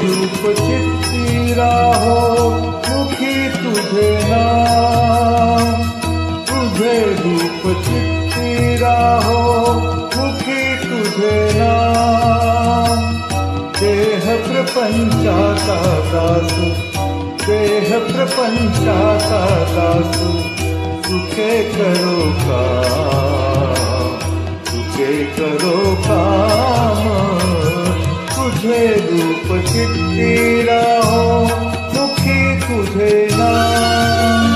रूप चित्ती राहो मुखी तुझे नाम, तुझे रूप चित्ती राहो मुखी तुझे नाम। देह प्रपंचाचा दास, देह प्रपंचाचा दास, सुखे करो काम, सुखे करो काम। तुझे रूप चित्ती राहो मुखी तुझे नाम।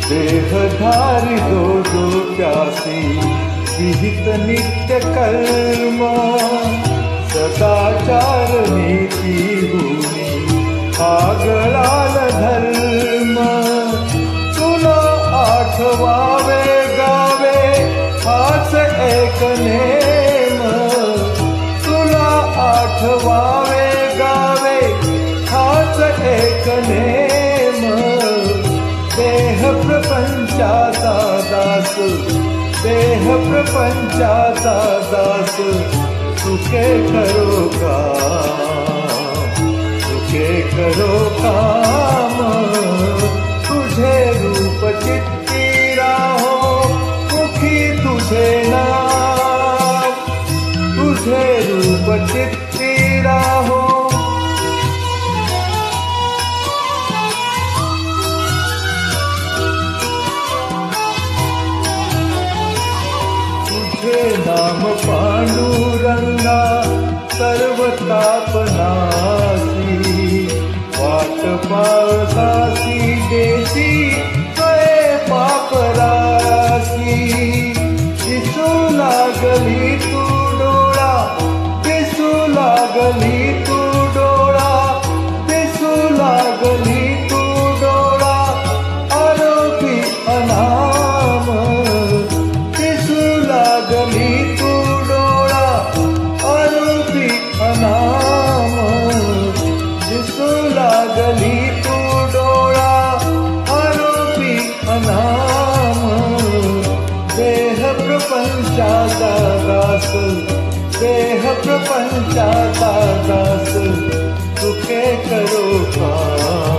देहधारी दो दो प्यासी विहित नित्य कर्म, सदाचार नीती होनी आगळाल धर्म। तुला आठवावे गावे हाच एक नेम, तुला आठवावे गावे हाच एक नेम। देह प्रपंचाचा दास, देह प्रपंचाचा दास, सुखे करो काम, सुखे करो काम। तुझे रूप चित्ती राहो मुखी तुझे नाम, तुझे रूप चित्ती राहो। तुझे नाम पांडुरंगा सर्व तापनासी, वाट पावसासी देशी कळे पापरासी। दिसू लागली तू डोळा, दिसू लागली तू डोळा, दिसू लागली तू डोळा, आरोपी अनाम। दिसू लागली तू डोळा, आरोपी अनाम। दिसू लागली तू डोळा, आरोपी अनाम। देह प्रपंचाचा दास, देह प्रपंचाचा दास, सुखे करो काम,